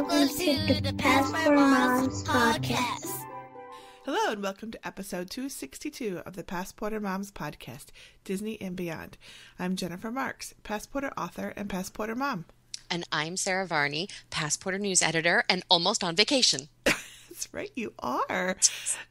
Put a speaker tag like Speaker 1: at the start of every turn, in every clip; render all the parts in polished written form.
Speaker 1: Welcome to the PassPorter Moms podcast.
Speaker 2: Hello and welcome to episode 262 of the PassPorter Moms podcast, Disney and Beyond. I'm Jennifer Marks, PassPorter author and PassPorter mom.
Speaker 3: And I'm Sarah Varney, PassPorter news editor and almost on vacation.
Speaker 2: That's right, you are.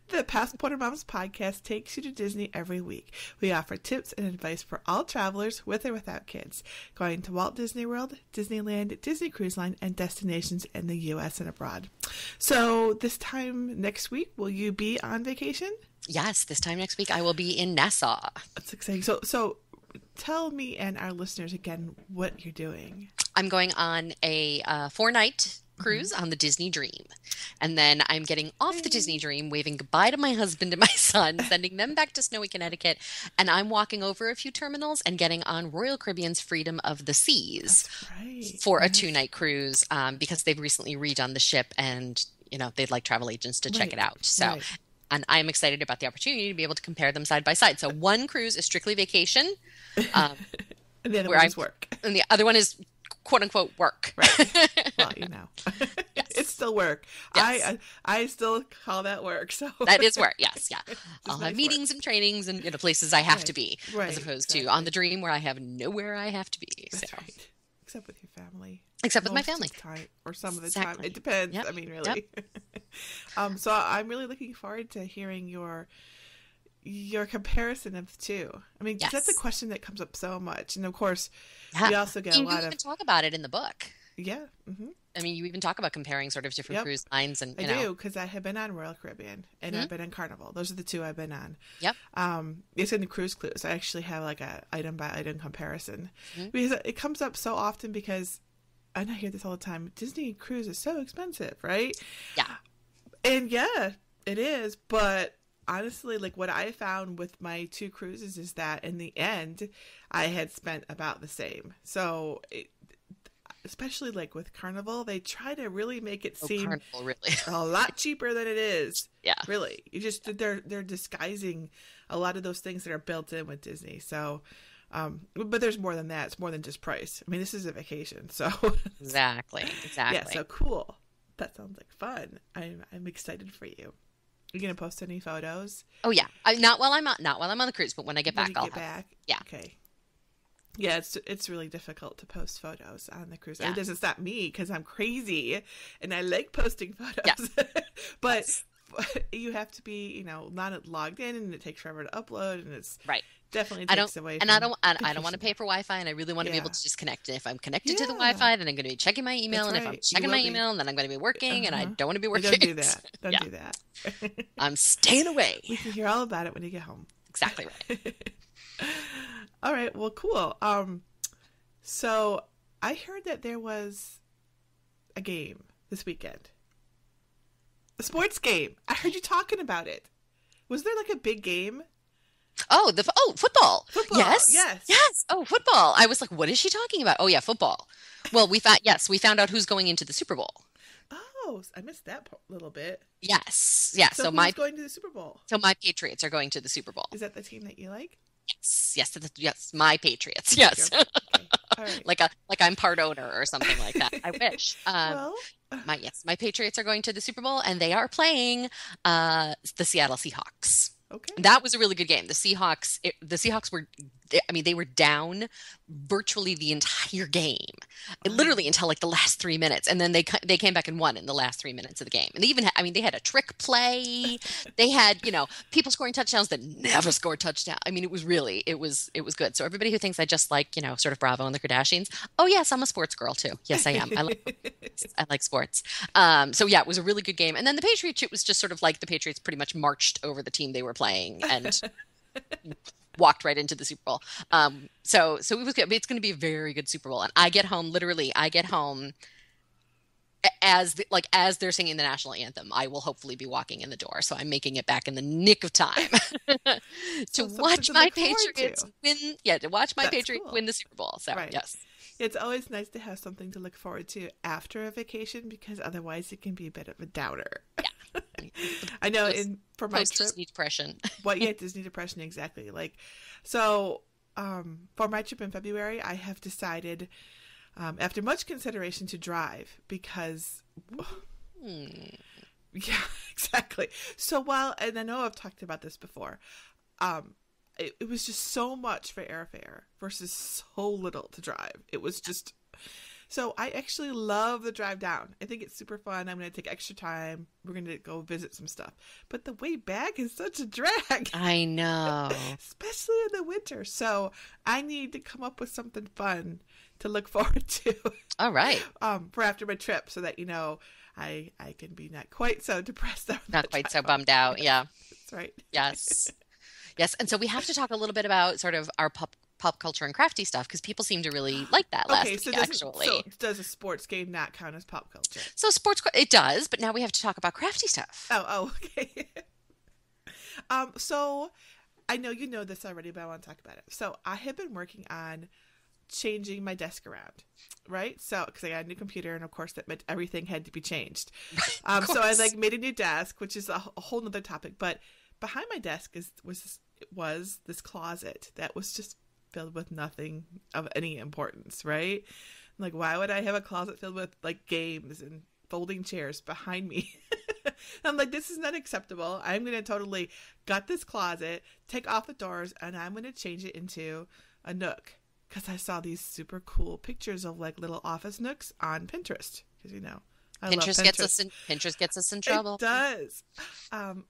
Speaker 2: The PassPorter Moms podcast takes you to Disney every week. We offer tips and advice for all travelers with or without kids, going to Walt Disney World, Disneyland, Disney Cruise Line, and destinations in the U.S. and abroad. So this time next week, will you be on vacation?
Speaker 3: Yes, this time next week I will be in Nassau.
Speaker 2: That's exciting. So tell me and our listeners again what you're doing.
Speaker 3: I'm going on a 4-night cruise on the Disney Dream. And then I'm getting off the Disney Dream, waving goodbye to my husband and my son, sending them back to snowy Connecticut. And I'm walking over a few terminals and getting on Royal Caribbean's Freedom of the Seas for a 2-night cruise because they've recently redone the ship and, you know, they'd like travel agents to check it out. So, and I'm excited about the opportunity to be able to compare them side by side. So one cruise is strictly vacation.
Speaker 2: And the other one is work.
Speaker 3: And the other one is quote unquote work.
Speaker 2: Right. Well, you know,
Speaker 3: Yes.
Speaker 2: It's still work.
Speaker 3: Yes.
Speaker 2: I still call that work. So
Speaker 3: that is work. Yes. Yeah. I'll
Speaker 2: nice
Speaker 3: have meetings and trainings and places I have to be
Speaker 2: Right,
Speaker 3: as opposed
Speaker 2: exactly.
Speaker 3: to on the Dream where I have nowhere I have to be.
Speaker 2: That's
Speaker 3: So
Speaker 2: right. Except with your family.
Speaker 3: Except with my
Speaker 2: Most
Speaker 3: family.
Speaker 2: of the time, or some of the time.
Speaker 3: Exactly.
Speaker 2: It depends.
Speaker 3: Yep.
Speaker 2: I mean, really. So I'm really looking forward to hearing your comparison of the two. I mean, 'cause that's a question that comes up so much. And of course, we also get a lot
Speaker 3: you
Speaker 2: of...
Speaker 3: even talk about it in the book.
Speaker 2: Yeah. Mm-hmm.
Speaker 3: I mean, you even talk about comparing sort of different cruise lines and,
Speaker 2: I do, because I have been on Royal Caribbean and I've been on Carnival. Those are the two I've been on.
Speaker 3: Yep.
Speaker 2: It's in the Cruise Clues. I actually have like a item by item comparison because it comes up so often because, and I hear this all the time, Disney Cruise is so expensive, right?
Speaker 3: Yeah.
Speaker 2: And yeah, it is. But honestly, like what I found with my 2 cruises is that in the end, I had spent about the same. So especially like with Carnival, they try to really make it seem
Speaker 3: Carnival, really.
Speaker 2: a lot cheaper than it is.
Speaker 3: Yeah.
Speaker 2: Really. They're disguising a lot of those things that are built in with Disney. So, but there's more than that. It's more than just price. I mean, this is a vacation. So
Speaker 3: Exactly.
Speaker 2: yeah. So cool. That sounds like fun. I'm excited for you. Are you going to post any photos?
Speaker 3: Oh yeah. Not while I'm on the cruise, but when I get back, I'll
Speaker 2: back?
Speaker 3: Yeah.
Speaker 2: Okay. Yeah, it's really difficult to post photos on the cruise.
Speaker 3: Yeah.
Speaker 2: It doesn't stop me because I'm crazy and I like posting photos.
Speaker 3: Yes.
Speaker 2: But you have to be, not logged in, and it takes forever to upload, and it's definitely takes away.
Speaker 3: I don't want to pay for Wi-Fi, and I really want to be able to just connect. And if I'm connected to the Wi-Fi, then I'm going to be checking my email, and if I'm checking my email, then I'm going to be working, and I don't want to be working.
Speaker 2: Don't do that. Don't do that.
Speaker 3: I'm staying away.
Speaker 2: We can hear all about it when you get home.
Speaker 3: Exactly right.
Speaker 2: All right. Well, cool. So I heard that there was a game this weekend. A sports game. I heard you talking about it. Was there like a big game?
Speaker 3: Oh, football.
Speaker 2: Football.
Speaker 3: Yes. Oh, football. I was like, what is she talking about? Oh yeah, football. Well, we found out who's going into the Super Bowl.
Speaker 2: Oh, I missed that little bit.
Speaker 3: Yes. Yeah.
Speaker 2: So who's going to the Super Bowl?
Speaker 3: So my Patriots are going to the Super Bowl.
Speaker 2: Is that the team that you like?
Speaker 3: Yes, my Patriots. Yes.
Speaker 2: Okay. All right.
Speaker 3: like I'm part owner or something like that. I wish.
Speaker 2: Well,
Speaker 3: my Patriots are going to the Super Bowl and they are playing the Seattle Seahawks.
Speaker 2: okay.
Speaker 3: That was a really good game. The Seahawks were, they were down virtually the entire game, literally until like the last 3 minutes, and then they came back and won in the last 3 minutes of the game. And they even they had a trick play. They had people scoring touchdowns that never scored touchdowns. I mean, it was good. So everybody who thinks I just like sort of Bravo and the Kardashians, oh yes, I'm a sports girl too. Yes, I am. I like sports. So yeah, it was a really good game. And then the Patriots, it was just sort of like the Patriots pretty much marched over the team they were playing and walked right into the Super Bowl. So it was good. It's going to be a very good Super Bowl. And I get home as they're singing the national anthem. I will hopefully be walking in the door. So I'm making it back in the nick of time to watch my Patriots win. Yeah, to watch my Patriots win the Super Bowl. So yes.
Speaker 2: It's always nice to have something to look forward to after a vacation, because otherwise it can be a bit of a downer. Yeah. I know for my trip,
Speaker 3: Disney depression.
Speaker 2: Disney depression, exactly. For my trip in February, I have decided, after much consideration, to drive, because Yeah, exactly. So and I know I've talked about this before, it was just so much for airfare versus so little to drive. It was just, so I actually love the drive down. I think it's super fun. I'm going to take extra time. We're going to go visit some stuff. But the way back is such a drag.
Speaker 3: I know.
Speaker 2: Especially in the winter. So I need to come up with something fun to look forward to.
Speaker 3: All right.
Speaker 2: For after my trip, so that, I can be not quite so depressed.
Speaker 3: Not quite so bummed out. Yeah.
Speaker 2: That's right.
Speaker 3: Yes. Yes. And so we have to talk a little bit about sort of our pop culture and crafty stuff, because people seem to really like that last week, actually.
Speaker 2: So does a sports game not count as pop culture?
Speaker 3: So it does, but now we have to talk about crafty stuff.
Speaker 2: Oh, okay. So I know you know this already, but I want to talk about it. So I have been working on changing my desk around, right? So because I got a new computer, and of course that meant everything had to be changed. So I made a new desk, which is a whole nother topic. But behind my desk was this closet that was just filled with nothing of any importance, right? Like, why would I have a closet filled with games and folding chairs behind me? I'm like, this is not acceptable. I'm going to totally gut this closet, take off the doors, and I'm going to change it into a nook. Because I saw these super cool pictures of little office nooks on Pinterest. Because I love Pinterest.
Speaker 3: Pinterest gets us in trouble.
Speaker 2: It does.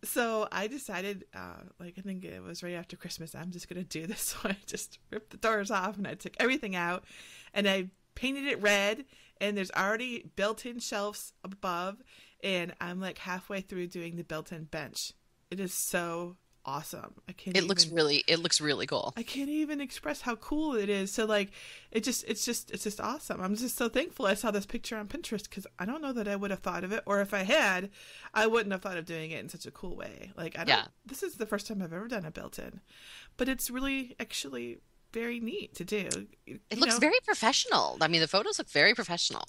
Speaker 2: So I decided, I think it was right after Christmas, I'm just going to do this. So I just ripped the doors off, and I took everything out, and I painted it red, and there's already built-in shelves above, and I'm halfway through doing the built-in bench. It is so awesome. It looks
Speaker 3: really cool.
Speaker 2: I can't even express how cool it is. So it's just awesome. I'm just so thankful I saw this picture on Pinterest, because I don't know that I would have thought of it, or if I had, I wouldn't have thought of doing it in such a cool way. This is the first time I've ever done a built-in, but it's really actually very neat to do.
Speaker 3: It looks very professional. I mean, the photos look very professional.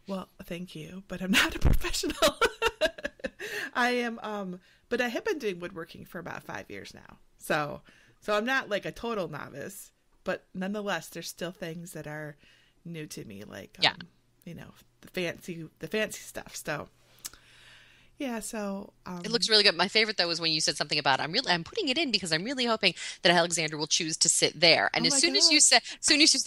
Speaker 2: Well, thank you, but I'm not a professional. I am, but I have been doing woodworking for about 5 years now. So I'm not a total novice, but nonetheless, there's still things that are new to me, the fancy stuff. So yeah, so
Speaker 3: it looks really good. My favorite though was when you said something about I'm putting it in because I'm really hoping that Alexander will choose to sit there. And as soon as you said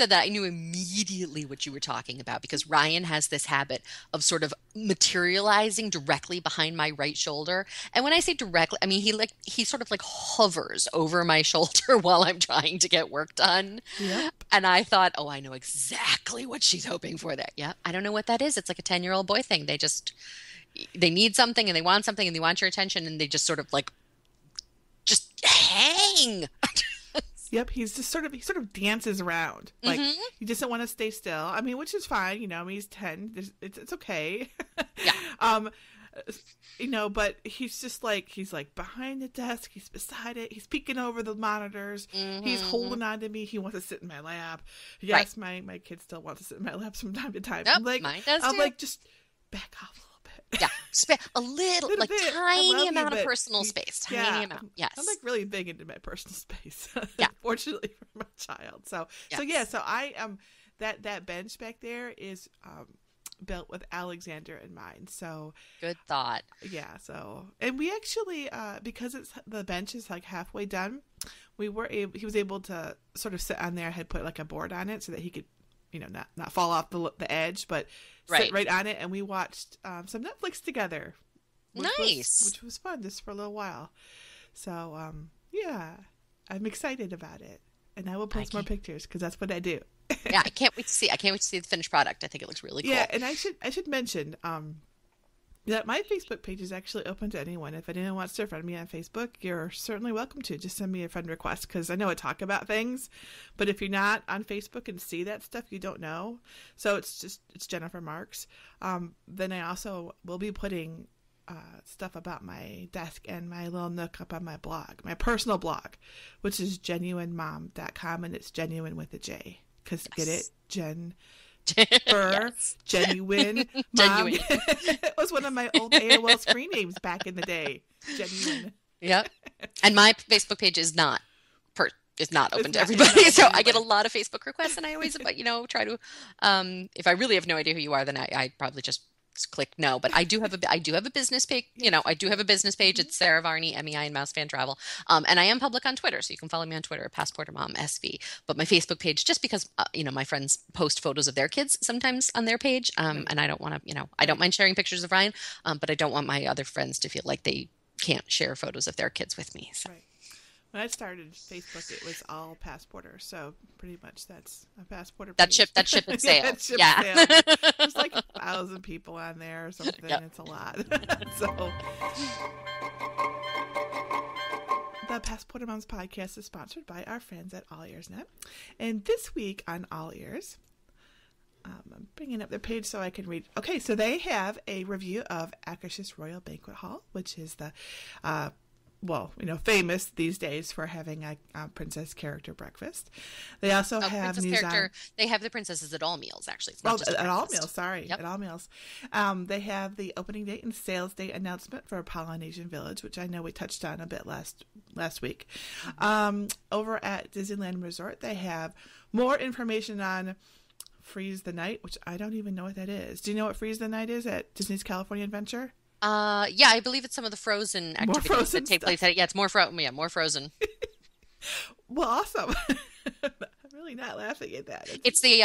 Speaker 3: that, I knew immediately what you were talking about, because Ryan has this habit of sort of materializing directly behind my right shoulder. And when I say directly, I mean he sort of hovers over my shoulder while I'm trying to get work done.
Speaker 2: Yep.
Speaker 3: And I thought, oh, I know exactly what she's hoping for there. Yeah, I don't know what that is. It's like a 10-year-old boy thing. They need something, and they want something, and they want your attention, and they just sort of just hang.
Speaker 2: Yep, he sort of dances around. He doesn't want to stay still. I mean, which is fine, he's 10. It's okay.
Speaker 3: Yeah.
Speaker 2: But he's just he's behind the desk, he's beside it, he's peeking over the monitors, he's holding on to me, he wants to sit in my lap. Yes, right. my kid still wants to sit in my lap from time to time.
Speaker 3: Yep, mine does too.
Speaker 2: Just back off a little bit.
Speaker 3: Yeah, a little bit. Tiny amount of personal space. Tiny amount. Yes.
Speaker 2: I'm really big into my personal space.
Speaker 3: Yeah.
Speaker 2: Fortunately for my child. So I am that bench back there is built with Alexander in mind. So
Speaker 3: good thought.
Speaker 2: Yeah. So, and we actually because the bench is halfway done, he was able to sort of sit on there. I had put a board on it so that he could not fall off the edge, but sit right on it. And we watched some Netflix together. Which was fun, just for a little while. So, yeah, I'm excited about it. And I will post more pictures, because that's what I do.
Speaker 3: Yeah, I can't wait to see. I can't wait to see the finished product. I think it looks really cool.
Speaker 2: Yeah, and I should mention that my Facebook page is actually open to anyone. If anyone wants to friend me on Facebook, you're certainly welcome to. Just send me a friend request, because I know I talk about things, but if you're not on Facebook and see that stuff, you don't know. So it's Jennifer Marks. Then I also will be putting stuff about my desk and my little nook up on my blog, my personal blog, which is genuinemom.com, and it's genuine with a J, because get it?
Speaker 3: Yes.
Speaker 2: Genuine Mom. It was one of my old AOL screen names back in the day. Genuine.
Speaker 3: Yep. And my Facebook page is not open to everybody, so I get a lot of Facebook requests, and I always try to if I really have no idea who you are, then I probably just click no. But I do have a business page. You know, I do have a business page. It's Sarah Varney, MEI, and Mouse Fan Travel. And I am public on Twitter, so you can follow me on Twitter at Passporter Mom SV. But my Facebook page, just because my friends post photos of their kids sometimes on their page, and I don't want to, I don't mind sharing pictures of Ryan, but I don't want my other friends to feel like they can't share photos of their kids with me. So.
Speaker 2: Right. When I started Facebook, it was all PassPorter, so pretty much that's a PassPorter page.
Speaker 3: That ship and sail.
Speaker 2: Yeah. There's like 1,000 people on there or something. Yep. It's a lot. So the PassPorter Moms podcast is sponsored by our friends at All Ears Net. And this week on All Ears, I'm bringing up their page so I can read. Okay, so they have a review of Akash's Royal Banquet Hall, which is the famous these days for having a princess character breakfast. They also have news on...
Speaker 3: They have the princesses at all meals, actually. It's
Speaker 2: not just at all meals, sorry.
Speaker 3: Yep.
Speaker 2: At all meals. They have the opening date and sales date announcement for Polynesian Village, which I know we touched on a bit last week. Over at Disneyland Resort, they have more information on Freeze the Night, which I don't even know what that is. Do you know what Freeze the Night is at Disney's California Adventure?
Speaker 3: Yeah, I believe it's some of the Frozen activities that take place. Yeah, it's more Frozen.
Speaker 2: Well, awesome. I'm really not laughing at that.
Speaker 3: It's a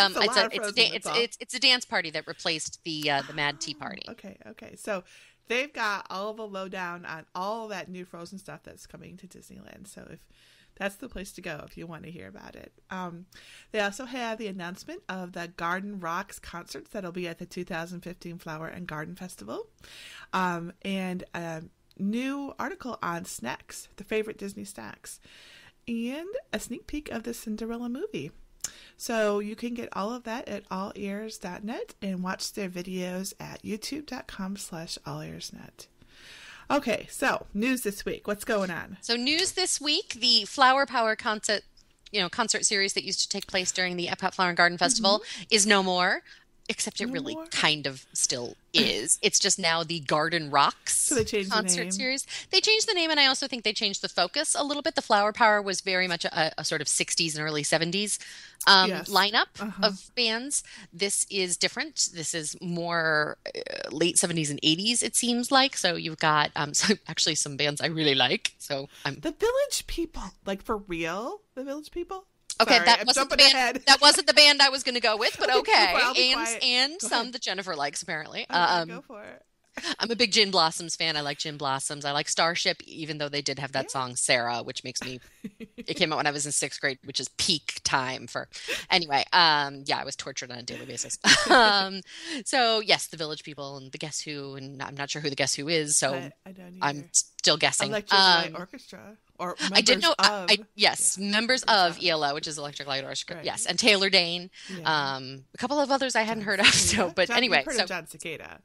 Speaker 3: dance party that replaced the Mad Tea Party.
Speaker 2: Okay. So they've got all the lowdown on all that new Frozen stuff that's coming to Disneyland. So if that's the place to go if you want to hear about it. They also have the announcement of the Garden Rocks concerts that'll be at the 2015 Flower and Garden Festival. And a new article on snacks, the favorite Disney snacks, and a sneak peek of the Cinderella movie. So you can get all of that at allears.net and watch their videos at youtube.com/allearsnet. Okay, so news this week. What's going on?
Speaker 3: So news this week, the Flower Power concert series that used to take place during the Epcot Flower and Garden Festival is no more. Except it really kind of still is. It's just now the Garden Rocks concert series. They changed the name, and I also think they changed the focus a little bit. The Flower Power was very much a sort of 60s and early 70s lineup of bands. This is different. This is more late 70s and 80s, it seems like. So you've got actually some bands I really like. So
Speaker 2: The Village People, like for real? The Village People?
Speaker 3: Okay,
Speaker 2: sorry,
Speaker 3: that wasn't the band I was going to go with, but okay. And some that Jennifer likes, apparently.
Speaker 2: Go for it.
Speaker 3: I'm a big Gin Blossoms fan. I like Gin Blossoms. I like Starship, even though they did have that song, Sarah, which makes me... It came out when I was in 6th grade, which is peak time for... Anyway, I was tortured on a daily basis. So, yes, the Village People and the Guess Who, and I'm not sure who the Guess Who is, so
Speaker 2: I don't
Speaker 3: I'm still guessing.
Speaker 2: Electric Light Orchestra. Or
Speaker 3: I did know, members of ELO, which is Electric Light Orchestra, right. Yes, and Taylor Dane, a couple of others I hadn't heard of. So, but anyway,
Speaker 2: you've heard of John Cicada.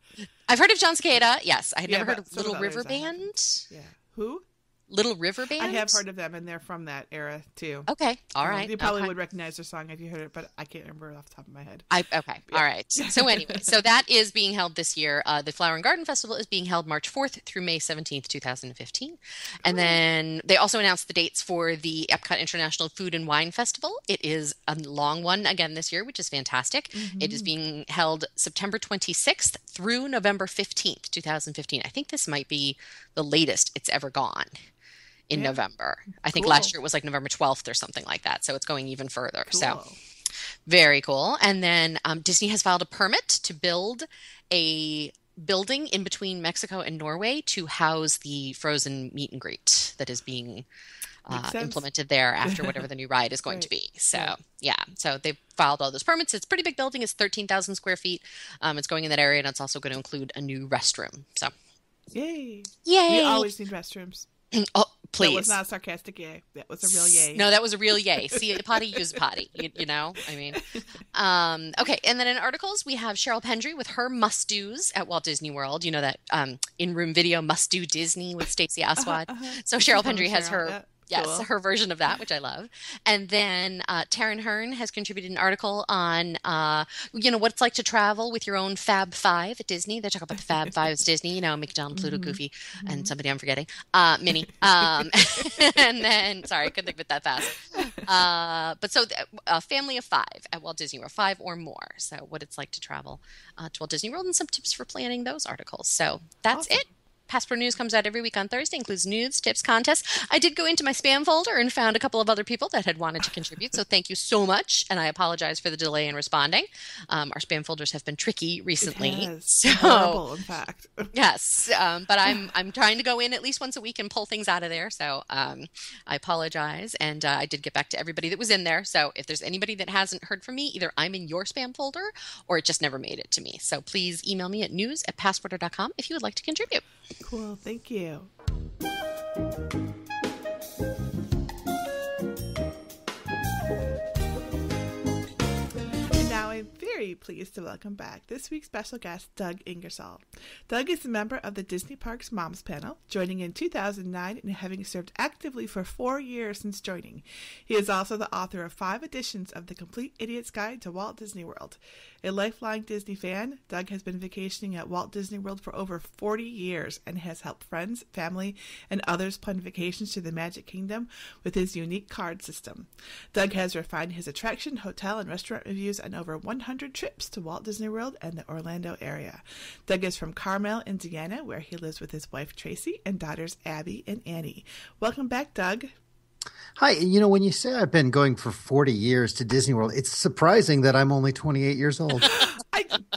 Speaker 3: I've heard of John Cicada. Yes, I had never heard of Little River Band.
Speaker 2: Yeah, who?
Speaker 3: Little River Band?
Speaker 2: I have heard of them, and they're from that era, too.
Speaker 3: Okay, all right.
Speaker 2: You probably would recognize their song if you heard it, but I can't remember it off the top of my head.
Speaker 3: All right. So anyway, so that is being held this year. The Flower and Garden Festival is being held March 4th through May 17th, 2015. And then they also announced the dates for the Epcot International Food and Wine Festival. It is a long one again this year, which is fantastic. It is being held September 26th through November 15th, 2015. I think this might be the latest it's ever gone. In November. I think last year it was like November 12th or something like that. So it's going even further. Cool. So very cool. And then Disney has filed a permit to build a building in between Mexico and Norway to house the Frozen meet and greet that is being implemented there after whatever the new ride is going to be. So so they've filed all those permits. It's a pretty big building. It's 13,000 square feet. It's going in that area, and it's also going to include a new restroom. So
Speaker 2: yay.
Speaker 3: We
Speaker 2: always need restrooms.
Speaker 3: Oh, please.
Speaker 2: That was not a sarcastic yay. That was a real yay.
Speaker 3: No, that was a real yay. See a potty, use a potty. You know, I mean. Okay, and then in articles, we have Cheryl Pendry with her must-dos at Walt Disney World. You know that in-room video, Must-Do Disney with Stacey Aswad. So Cheryl Pendry has her... Yes, her version of that, which I love. And then Taryn Hearn has contributed an article on, what it's like to travel with your own Fab Five at Disney. They talk about the Fab Fives Disney, Mickey, Donald, Pluto, Goofy, and somebody I'm forgetting, Minnie. And then, sorry, I couldn't think of it that fast. But so a family of 5 at Walt Disney World, 5 or more. So what it's like to travel to Walt Disney World and some tips for planning those articles. So that's
Speaker 2: Awesome.
Speaker 3: it. Passport News comes out every week on Thursday, includes news, tips, contests. I did go into my spam folder and found a couple of other people that had wanted to contribute. So thank you so much. And I apologize for the delay in responding. Our spam folders have been tricky recently.
Speaker 2: It has.
Speaker 3: So
Speaker 2: Horrible, in fact.
Speaker 3: yes, but I'm trying to go in at least once a week and pull things out of there. So I apologize, and I did get back to everybody that was in there. So if there's anybody that hasn't heard from me, either I'm in your spam folder or it just never made it to me. So please email me at news@passporter.com if you would like to contribute.
Speaker 2: Cool. Thank you. Now I'm very pleased to welcome back this week's special guest, Doug Ingersoll. Doug is a member of the Disney Parks Moms Panel, joining in 2009 and having served actively for 4 years since joining. He is also the author of 5 editions of The Complete Idiot's Guide to Walt Disney World. A lifelong Disney fan, Doug has been vacationing at Walt Disney World for over 40 years and has helped friends, family, and others plan vacations to the Magic Kingdom with his unique card system. Doug has refined his attraction, hotel, and restaurant reviews on over 100 trips to Walt Disney World and the Orlando area. Doug is from Carmel, Indiana, where he lives with his wife Tracy and daughters Abby and Annie. Welcome back, Doug.
Speaker 4: Hi. When you say I've been going for 40 years to Disney World, it's surprising that I'm only 28 years old.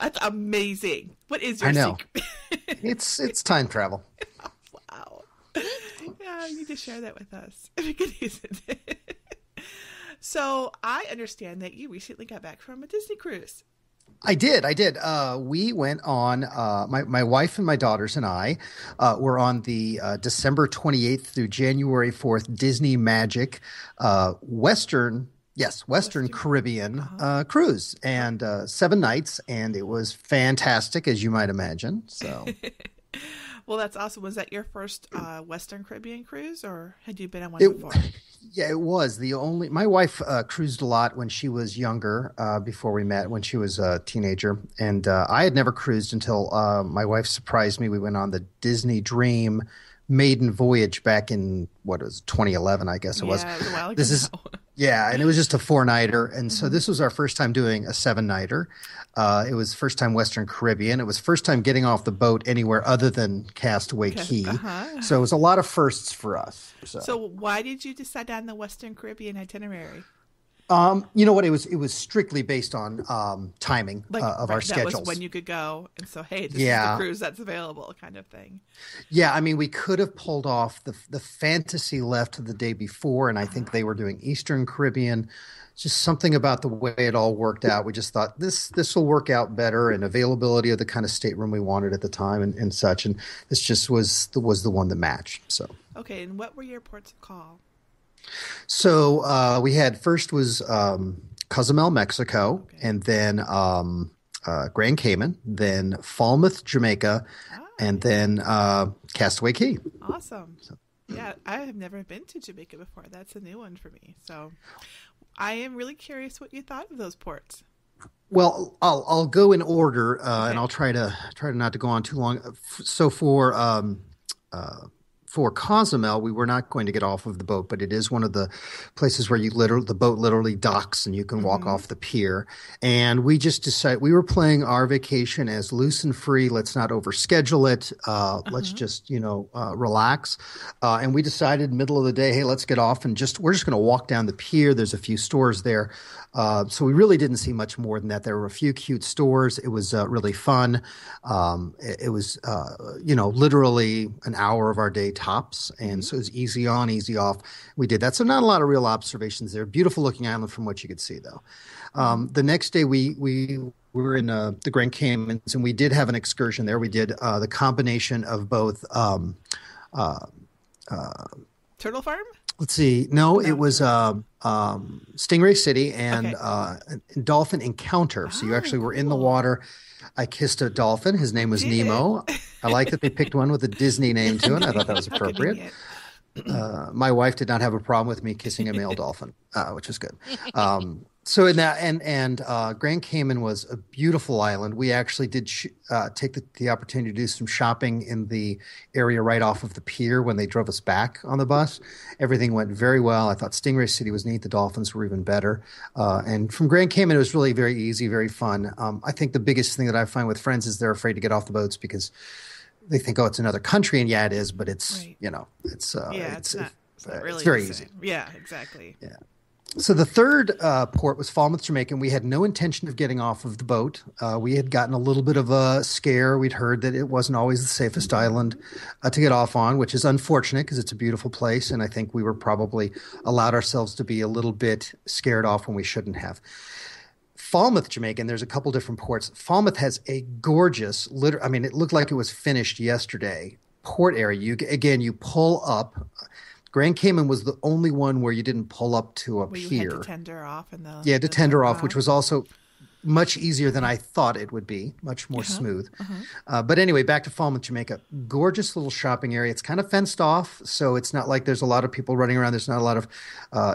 Speaker 2: That's amazing. What is your
Speaker 4: I know.
Speaker 2: secret?
Speaker 4: It's time travel.
Speaker 2: Wow. Yeah, you need to share that with us. We could use it. So I understand that you recently got back from a Disney cruise.
Speaker 4: I did. We went on, my wife and my daughters and I were on the December 28th through January 4th Disney Magic Western Caribbean cruise, and 7 nights, and it was fantastic, as you might imagine. So.
Speaker 2: Well, that's awesome. Was that your first Western Caribbean cruise, or had you been on one before?
Speaker 4: Yeah, it was. My wife cruised a lot when she was younger, before we met, when she was a teenager. And I had never cruised until my wife surprised me. We went on the Disney Dream maiden voyage back in, 2011, I guess it was.
Speaker 2: Yeah, it was a while ago.
Speaker 4: And it was just a 4-nighter. And so this was our first time doing a 7-nighter. It was first time Western Caribbean. It was first time getting off the boat anywhere other than Castaway Cay. So it was a lot of firsts for us.
Speaker 2: So why did you decide on the Western Caribbean itinerary?
Speaker 4: You know what? It was strictly based on timing of our schedules.
Speaker 2: That was when you could go, and so hey, this is the cruise that's available, kind of thing. Yeah,
Speaker 4: I mean, we could have pulled off the Fantasy left the day before, and I think they were doing Eastern Caribbean. Just something about the way it all worked out. We just thought this will work out better, and availability of the kind of stateroom we wanted at the time and such. And this just was the one that matched. So
Speaker 2: okay, and what were your ports of call?
Speaker 4: So we had first was Cozumel, Mexico, and then Grand Cayman, then Falmouth, Jamaica, and then Castaway Cay.
Speaker 2: Awesome. Yeah, I have never been to Jamaica before. That's a new one for me. So I am really curious what you thought of those ports.
Speaker 4: Well, I'll go in order, and I'll try to not to go on too long. So for Cozumel, we were not going to get off of the boat, but it is one of the places where the boat literally docks and you can walk off the pier. And we just decided we were playing our vacation as loose and free. Let's not overschedule it. Let's just, relax. And we decided middle of the day, hey, let's get off and we're just going to walk down the pier. There's a few stores there. So we really didn't see much more than that. There were a few cute stores. It was really fun. It was, literally an hour of our day tops. And so it was easy on, easy off. We did that. So not a lot of real observations there. Beautiful looking island from what you could see, though. The next day we were in the Grand Caymans, and we did have an excursion there. We did the combination of both
Speaker 2: Turtle Farm?
Speaker 4: Let's see. No, it was Stingray City and Dolphin Encounter. So you actually were in the water. I kissed a dolphin. His name was Nemo. I like that they picked one with a Disney name to it. I thought that was appropriate. My wife did not have a problem with me kissing a male dolphin, which was good. So in that and Grand Cayman was a beautiful island. We actually did take the opportunity to do some shopping in the area right off of the pier when they drove us back on the bus. Everything went very well. I thought Stingray City was neat. The dolphins were even better. And from Grand Cayman, it was really very easy, very fun. I think the biggest thing that I find with friends is they're afraid to get off the boats because they think, oh, it's another country, and yeah, it is, but it's
Speaker 2: Right.
Speaker 4: it's
Speaker 2: It's not really
Speaker 4: it's very
Speaker 2: the same.
Speaker 4: easy.
Speaker 2: Yeah, exactly.
Speaker 4: Yeah. So the third port was Falmouth, Jamaica, and we had no intention of getting off of the boat. We had gotten a little bit of a scare. We'd heard that it wasn't always the safest island to get off on, which is unfortunate because it's a beautiful place, and I think we were probably allowed ourselves to be a little bit scared off when we shouldn't have. Falmouth, Jamaica, and there's a couple different ports. Falmouth has a gorgeous, I mean, it looked like it was finished yesterday, port area. You pull up. Grand Cayman was the only one where you didn't pull up to a
Speaker 2: Where you
Speaker 4: pier.
Speaker 2: had to tender off in the
Speaker 4: Yeah, to tender off, which
Speaker 2: dock.
Speaker 4: was also much easier than I thought it would be, much more smooth. But anyway, back to Falmouth, Jamaica. Gorgeous little shopping area. It's kind of fenced off, so it's not like there's a lot of people running around. There's not a lot of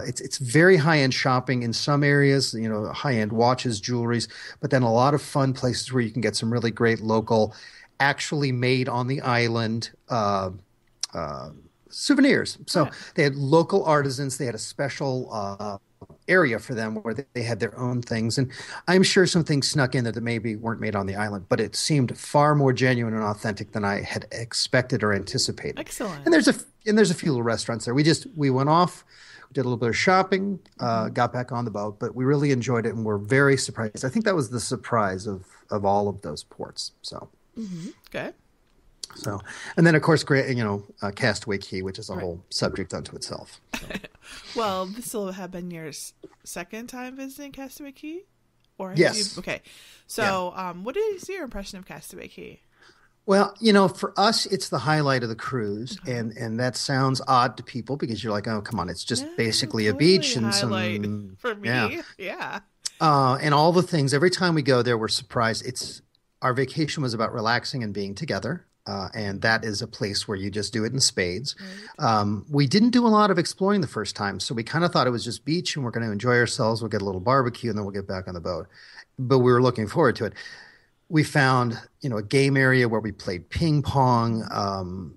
Speaker 4: it's very high-end shopping in some areas, you know, high-end watches, jewelries, but then a lot of fun places where you can get some really great local, actually made on the island souvenirs. So they had local artisans. They had a special area for them where they had their own things. And I'm sure some things snuck in that maybe weren't made on the island, but it seemed far more genuine and authentic than I had expected or anticipated.
Speaker 2: Excellent.
Speaker 4: And there's a few little restaurants there. We went off, did a little bit of shopping, got back on the boat, but we really enjoyed it and we're very surprised. I think that was the surprise of all of those ports. So.
Speaker 2: Okay.
Speaker 4: So, and then of course, Castaway Cay, which is a whole subject unto itself. So.
Speaker 2: Well, this will have been your second time visiting Castaway Cay? Or have
Speaker 4: Yes.
Speaker 2: Okay. So, what is your impression of Castaway Cay?
Speaker 4: Well, for us, it's the highlight of the cruise, and that sounds odd to people because you're like, oh, come on, it's just basically
Speaker 2: totally
Speaker 4: a beach and
Speaker 2: highlight
Speaker 4: some
Speaker 2: for me. Yeah.
Speaker 4: and all the things. Every time we go there, we're surprised. Our vacation was about relaxing and being together. And that is a place where you just do it in spades. Right. We didn't do a lot of exploring the first time, so we kind of thought it was just beach and we're going to enjoy ourselves. We'll get a little barbecue and then we'll get back on the boat. But we were looking forward to it. We found, a game area where we played ping pong.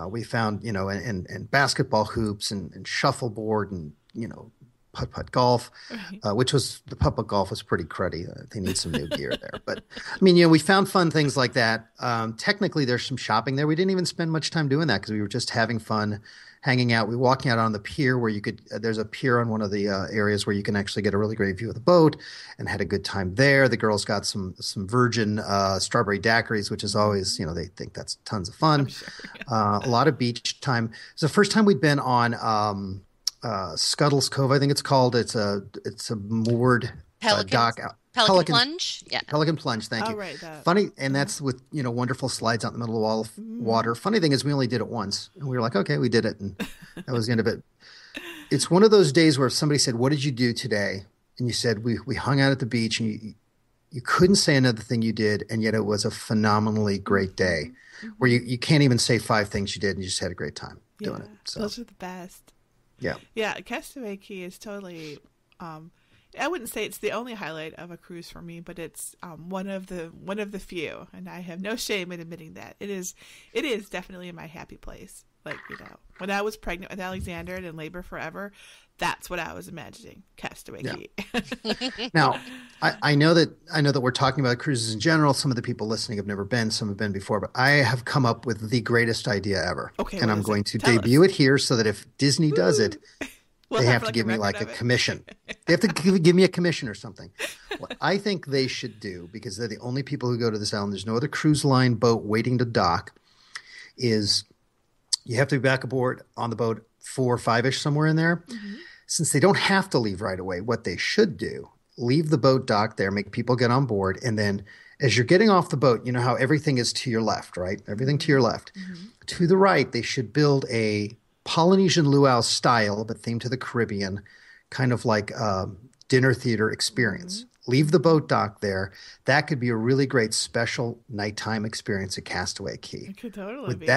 Speaker 4: We found, and basketball hoops and shuffleboard and, putt-putt golf, which was the putt-putt golf was pretty cruddy. They need some new gear there. But, we found fun things like that. Technically, there's some shopping there. We didn't even spend much time doing that because we were just having fun, hanging out. We were walking out on the pier where there's a pier on one of the areas where you can actually get a really great view of the boat and had a good time there. The girls got some virgin strawberry daiquiris, which is always, they think that's tons of fun.
Speaker 2: Sure.
Speaker 4: A lot of beach time. It's the first time we'd been on Scuttle's Cove, I think it's called. It's a moored dock.
Speaker 3: Pelican Plunge? Yeah.
Speaker 4: Pelican Plunge, thank you.
Speaker 2: Right, that.
Speaker 4: Funny, and that's with, wonderful slides out in the middle of the wall of water. Funny thing is we only did it once. And we were like, okay, we did it. And that was the end of it. It's one of those days where if somebody said, what did you do today? And you said, we hung out at the beach and you couldn't say another thing you did. And yet it was a phenomenally great day where you can't even say 5 things you did and you just had a great time doing it. So.
Speaker 2: Those are the best.
Speaker 4: Yeah.
Speaker 2: Yeah, Castaway Cay is totally I wouldn't say it's the only highlight of a cruise for me, but it's one of the few, and I have no shame in admitting that. It is definitely my happy place. Like, when I was pregnant with Alexander and in labor forever, that's what I was imagining, Castaway Cay.
Speaker 4: Now, I know that we're talking about cruises in general. Some of the people listening have never been, some have been before, but I have come up with the greatest idea ever. Okay, and I'm going to debut it here so that if Disney does it, they have to give me like a commission. They have to give me a commission or something. What I think they should do, because they're the only people who go to this island, there's no other cruise line boat waiting to dock, is you have to be back aboard on the boat 4 or 5-ish, somewhere in there. Mm-hmm. Since they don't have to leave right away, what they should do, leave the boat docked there, make people get on board, and then as you're getting off the boat, you know how everything is to your left, right? Everything to your left. Mm-hmm. To the right, they should build a Polynesian luau style, but themed to the Caribbean, kind of like a dinner theater experience. Mm-hmm. Leave the boat dock there. That could be a really great special nighttime experience at Castaway Cay.
Speaker 2: It could totally be.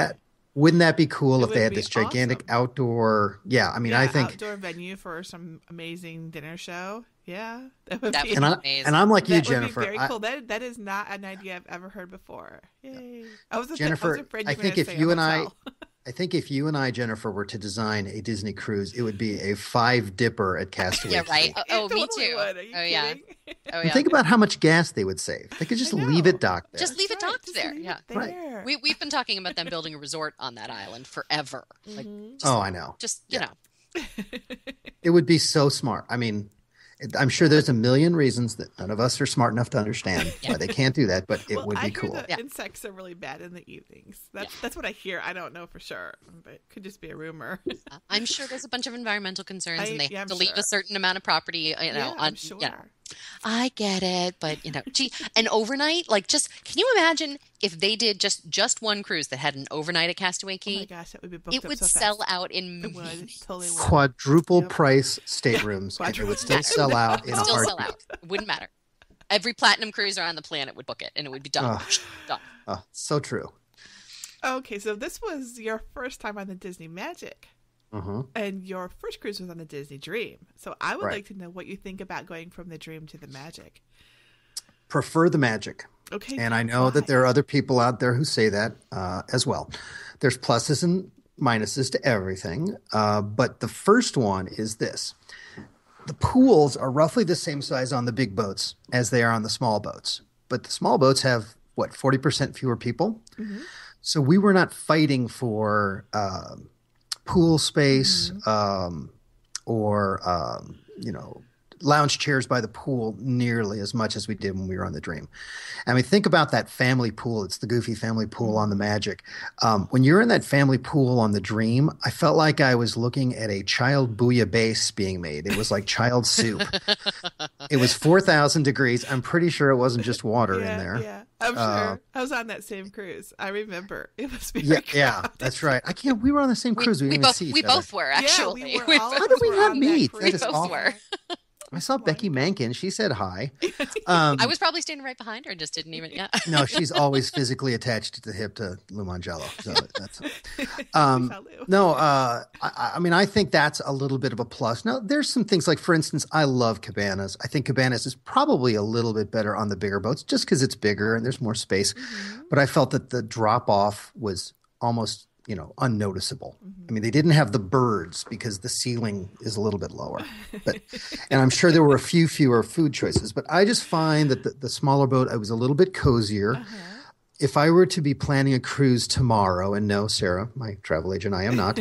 Speaker 4: Wouldn't that be cool if they had this gigantic outdoor? Yeah, I think
Speaker 2: outdoor venue for some amazing dinner show. Yeah, that would
Speaker 3: That
Speaker 2: be
Speaker 3: would
Speaker 4: And
Speaker 3: be
Speaker 4: I
Speaker 3: amazing.
Speaker 4: and I'm like you,
Speaker 2: that would
Speaker 4: Jennifer.
Speaker 2: be very cool. That is not an idea I've ever heard before. Yay! I was
Speaker 4: Jennifer,
Speaker 2: afraid
Speaker 4: I
Speaker 2: you were
Speaker 4: think
Speaker 2: going to
Speaker 4: if
Speaker 2: say
Speaker 4: you
Speaker 2: a
Speaker 4: and I,
Speaker 2: hotel.
Speaker 4: I think if you and I, Jennifer, were to design a Disney cruise, it would be a 5-dipper at Castaway
Speaker 3: Yeah, right.
Speaker 4: Cay.
Speaker 3: Oh,
Speaker 2: It
Speaker 3: me
Speaker 2: totally
Speaker 3: too.
Speaker 2: would. Are you
Speaker 3: Oh, yeah.
Speaker 2: kidding?
Speaker 3: Oh,
Speaker 4: And
Speaker 3: yeah.
Speaker 4: think about how much gas they would save. They could just
Speaker 2: I
Speaker 4: leave
Speaker 2: know.
Speaker 4: it docked there.
Speaker 3: Just leave it
Speaker 2: That's right,
Speaker 3: docked
Speaker 2: just
Speaker 3: there.
Speaker 2: leave
Speaker 3: Yeah.
Speaker 2: it there.
Speaker 3: We've been talking about them building a resort on that island forever. Like,
Speaker 2: Mhm.
Speaker 3: just,
Speaker 4: I know.
Speaker 3: just
Speaker 4: Yeah.
Speaker 3: know.
Speaker 4: It would be so smart. I mean, I'm sure there's a million reasons that none of us are smart enough to understand why they can't do that, but it
Speaker 2: Well,
Speaker 4: would
Speaker 2: I
Speaker 4: be
Speaker 2: hear
Speaker 4: cool.
Speaker 2: the insects are really bad in the evenings. That's what I hear. I don't know for sure, but it could just be a rumor.
Speaker 3: I'm sure there's a bunch of environmental concerns, and they have
Speaker 2: I'm
Speaker 3: to leave
Speaker 2: sure.
Speaker 3: a certain amount of property.
Speaker 2: I'm sure.
Speaker 3: I get it, but gee, an overnight, like, just can you imagine if they did just one cruise that had an overnight at Castaway
Speaker 2: Oh
Speaker 3: Cay?
Speaker 2: my gosh, that would be booked
Speaker 3: It
Speaker 2: up
Speaker 3: would
Speaker 2: so
Speaker 3: sell
Speaker 2: fast.
Speaker 3: out in
Speaker 2: It would
Speaker 3: minutes.
Speaker 2: totally would.
Speaker 4: Quadruple
Speaker 2: Yep.
Speaker 4: price staterooms, and it would still sell out in a
Speaker 3: It'd still sell
Speaker 4: heartbeat.
Speaker 3: out. It wouldn't matter. Every platinum cruiser on the planet would book it, and it would be done. Done.
Speaker 4: So true.
Speaker 2: Okay, so this was your first time on the Disney Magic, and your first cruise was on the Disney Dream. So I would
Speaker 4: Right.
Speaker 2: like to know what you think about going from the Dream to the Magic.
Speaker 4: Prefer the Magic.
Speaker 2: Okay,
Speaker 4: And I know that there are other people out there who say that as well. There's pluses and minuses to everything. But the first one is this. The pools are roughly the same size on the big boats as they are on the small boats. But the small boats have, 40% fewer people? So we were not fighting for pool space or, lounge chairs by the pool nearly as much as we did when we were on the Dream. I mean, think about that family pool. It's the Goofy family pool on the Magic. When you're in that family pool on the Dream, I felt like I was looking at a child bouillabaisse being made. It was like child soup. It was 4,000 degrees. I'm pretty sure it wasn't just water in there.
Speaker 2: Yeah, I'm sure. I was on that same cruise. I remember. It was very
Speaker 4: Yeah, that's right. We were on the same cruise. We didn't even see each
Speaker 3: we
Speaker 4: other.
Speaker 3: both were, actually.
Speaker 2: Yeah, we were all
Speaker 4: How did we
Speaker 2: were
Speaker 4: not
Speaker 2: on that
Speaker 4: meet?
Speaker 2: cruise.
Speaker 3: We
Speaker 4: That is
Speaker 3: both
Speaker 4: awful.
Speaker 3: were.
Speaker 4: I saw Becky Mankin. She said hi.
Speaker 3: I was probably standing right behind her and just didn't even,
Speaker 4: No, she's always physically attached to the hip to Lou Mangello. So that's I mean, I think that's a little bit of a plus. Now, there's some things like, for instance, I love Cabanas. I think Cabanas is probably a little bit better on the bigger boats just because it's bigger and there's more space. But I felt that the drop off was almost unnoticeable. I mean, they didn't have the birds because the ceiling is a little bit lower. And I'm sure there were a few fewer food choices. But I just find that the smaller boat, I was a little bit cozier. If I were to be planning a cruise tomorrow, and no, Sarah, my travel agent, I am not.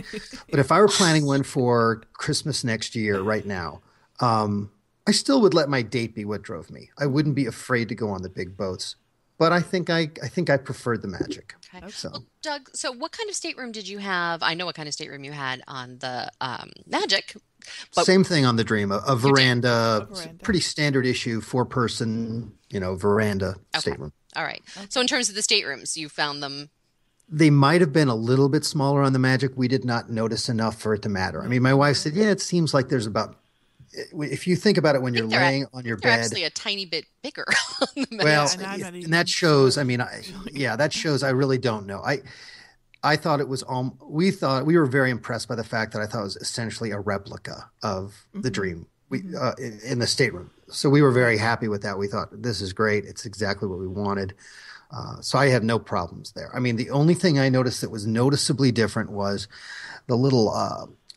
Speaker 4: But if I were planning one for Christmas next year right now, I still would let my date be what drove me. I wouldn't be afraid to go on the big boats. But I think I preferred the Magic.
Speaker 3: Okay.
Speaker 4: So.
Speaker 3: Well, Doug, so what kind of stateroom did you have? I know what kind of stateroom you had on the Magic. But
Speaker 4: Same thing on the Dream. A veranda,
Speaker 2: veranda.
Speaker 4: pretty standard issue, 4-person, veranda stateroom.
Speaker 3: All right. So in terms of the staterooms, you found them.
Speaker 4: They might have been a little bit smaller on the Magic. We did not notice enough for it to matter. I mean, my wife said, it seems like there's about, if you think about it when you're laying on your
Speaker 3: They're
Speaker 4: bed.
Speaker 3: actually a tiny bit bigger on the Magic.
Speaker 4: Well,
Speaker 2: and I'm not
Speaker 4: and
Speaker 2: even
Speaker 4: that shows,
Speaker 2: sure.
Speaker 4: I mean, that shows I really don't know. I thought it was, we were very impressed by the fact that I thought it was essentially a replica of the Dream in the stateroom. So we were very happy with that. We thought, this is great. It's exactly what we wanted. So I have no problems there. I mean, the only thing I noticed that was noticeably different was the little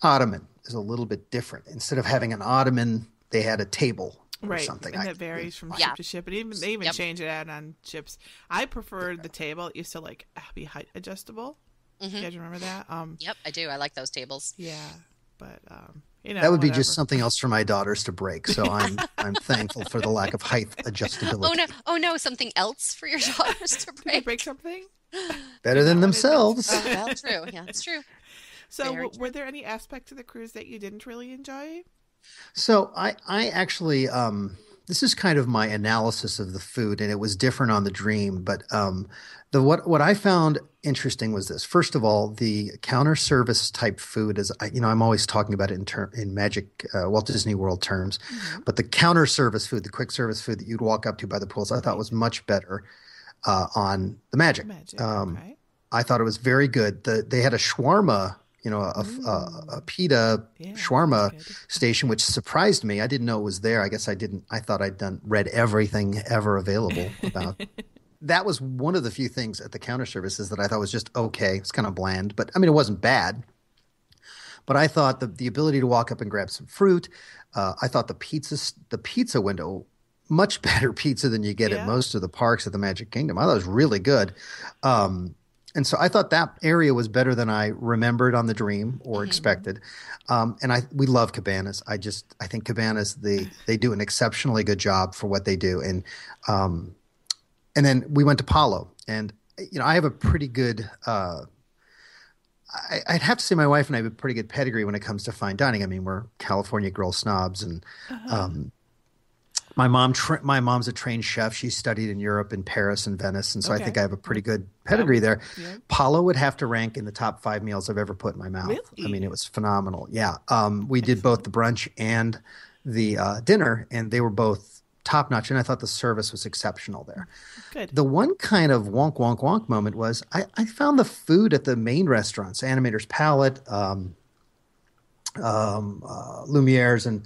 Speaker 4: ottoman is a little bit different. Instead of having an ottoman, they had a table. Or something.
Speaker 2: And that varies from ship to ship, and they even change it out on ships. I preferred the table. It used to be height adjustable. You guys remember that?
Speaker 3: Yep, I do. I like those tables.
Speaker 2: Yeah, but
Speaker 4: that would be just something else for my daughters to break. So I'm thankful for the lack of height adjustability.
Speaker 3: Oh no, something else for your daughters to
Speaker 2: Did they
Speaker 3: break.
Speaker 2: break something?
Speaker 4: Better than themselves.
Speaker 3: Well, true. Yeah, that's true.
Speaker 2: So, were there any aspects of the cruise that you didn't really enjoy?
Speaker 4: So I actually, this is kind of my analysis of the food, and it was different on the Dream. But what I found interesting was this. First of all, the counter service type food is, I'm always talking about it in Magic Walt Disney World terms, but the counter service food, the quick service food that you'd walk up to by the pools, I thought was much better on the Magic.
Speaker 2: Okay.
Speaker 4: I thought it was very good. They had a shawarma a pita shawarma
Speaker 2: that's good.
Speaker 4: station, which surprised me. I didn't know it was there. I guess I didn't. I thought I'd read everything ever available about. That was one of the few things at the counter services that I thought was just okay. It's kind of bland, but I mean, it wasn't bad. But I thought the ability to walk up and grab some fruit. I thought the pizza window, much better pizza than you get at most of the parks at the Magic Kingdom. I thought it was really good. And so I thought that area was better than I remembered on the Dream or expected. And we love Cabanas. I think Cabanas, they do an exceptionally good job for what they do. And then we went to Palo, and I have a pretty good. I'd have to say my wife and I have a pretty good pedigree when it comes to fine dining. I mean, we're California girl snobs, and my mom's a trained chef. She studied in Europe, in Paris and Venice, and so I think I have a pretty good pedigree there. Yeah. Palo would have to rank in the top 5 meals I've ever put in my mouth. Really? I mean, it was phenomenal. Yeah, we did both the brunch and the dinner, and they were both top notch, and I thought the service was exceptional there. Good. The one kind of wonk, wonk, wonk moment was I found the food at the main restaurants, Animator's Palette, Lumiere's, and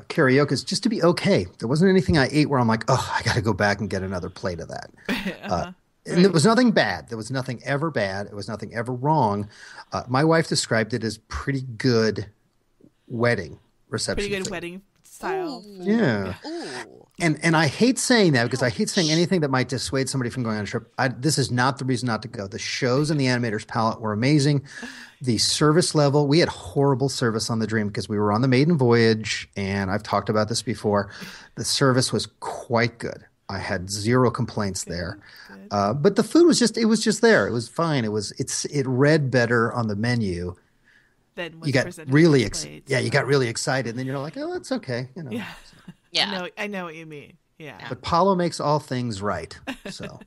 Speaker 4: Karaoke's, just to be okay. There wasn't anything I ate where I'm like, oh, I got to go back and get another plate of that. And there was nothing bad. There was nothing ever bad. It was nothing ever wrong. My wife described it as pretty good wedding reception.
Speaker 2: Pretty good
Speaker 4: food.
Speaker 2: wedding style.
Speaker 4: Ooh. Yeah. Ooh. And I hate saying that because I hate saying anything that might dissuade somebody from going on a trip. This is not the reason not to go. The shows in the Animator's Palette were amazing. The service level, we had horrible service on the Dream because we were on the maiden voyage, and I've talked about this before. The service was quite good. I had zero complaints there. But the food was just there. It was fine. It read better on the menu.
Speaker 2: Then
Speaker 4: you got really you got really excited, and then you're like, oh, that's okay.
Speaker 2: Yeah. Yeah. I know what you mean. Yeah.
Speaker 4: But Palo makes all things right. So.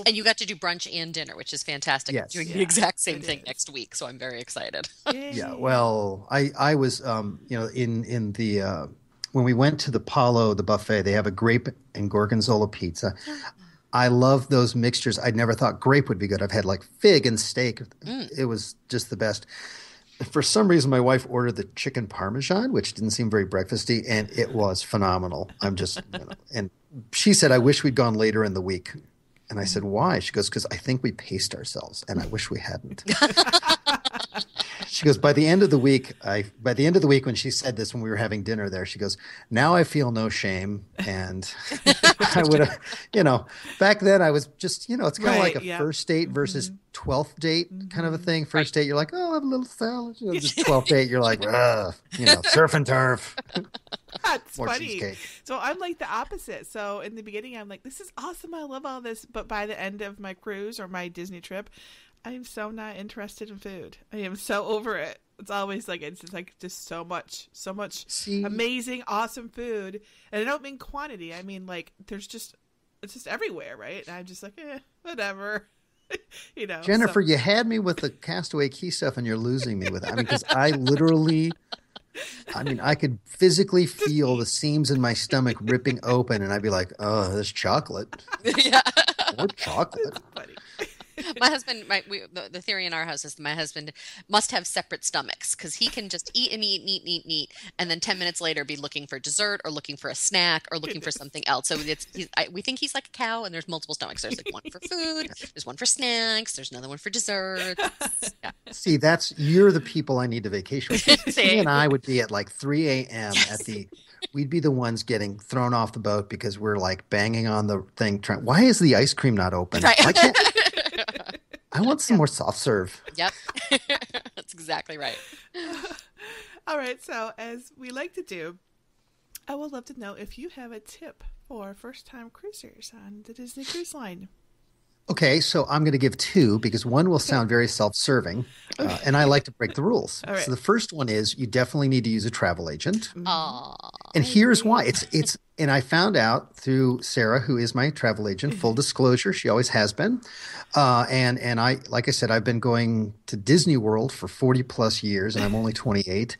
Speaker 3: And you got to do brunch and dinner, which is fantastic.
Speaker 4: Yes.
Speaker 3: Doing the exact same thing next week, so I'm very excited.
Speaker 4: Yeah. Well, I was in the when we went to the Palo, the buffet, they have a grape and gorgonzola pizza. I love those mixtures. I'd never thought grape would be good. I've had like fig and steak. It was just the best. For some reason, my wife ordered the chicken parmesan, which didn't seem very breakfasty, and it was phenomenal. I'm just, and she said, I wish we'd gone later in the week. And I said, why? She goes, because I think we paced ourselves, and I wish we hadn't. She goes, by the end of the week, when she said this, when we were having dinner there, she goes, now I feel no shame. And I would have, back then I was just, it's kind of like a first date versus 12th date kind of a thing. First date, you're like, oh, I'll have a little salad. Just 12th date, you're like, surf and turf.
Speaker 2: That's
Speaker 4: More
Speaker 2: funny.
Speaker 4: cheesecake.
Speaker 2: So I'm like the opposite. So in the beginning, I'm like, this is awesome. I love all this. But by the end of my cruise or my Disney trip, I am so not interested in food. I am so over it. It's always like, it's just like just so much amazing, awesome food. And I don't mean quantity. I mean, like, it's just everywhere, right? And I'm just like, whatever.
Speaker 4: Jennifer, you had me with the Castaway Key stuff, and you're losing me with it. I mean, because I could physically feel the seams in my stomach ripping open, and I'd be like, oh, there's chocolate.
Speaker 3: Yeah.
Speaker 4: More chocolate.
Speaker 2: That's funny.
Speaker 3: My husband, the theory in our house is that my husband must have separate stomachs because he can just eat and eat, and then 10 minutes later be looking for dessert or looking for a snack or looking for something else. So we think he's like a cow, and there's multiple stomachs. There's like one for food, there's one for snacks, there's another one for dessert. Yeah.
Speaker 4: See, you're the people I need to vacation with. He and I would be at like 3 a.m. We'd be the ones getting thrown off the boat because we're like banging on the thing. Why is the ice cream not open?
Speaker 3: Right.
Speaker 4: Why can't I want some more soft serve.
Speaker 3: Yep. That's exactly right.
Speaker 2: All right. So as we like to do, I would love to know if you have a tip for first-time cruisers on the Disney Cruise Line.
Speaker 4: Okay, so I'm going to give 2 because one will sound very self-serving, and I like to break the rules. Right. So the first one is you definitely need to use a travel agent. And here's why. It's and I found out through Sarah, who is my travel agent, full disclosure, she always has been. And I, like I said, I've been going to Disney World for 40 plus years, and I'm only 28.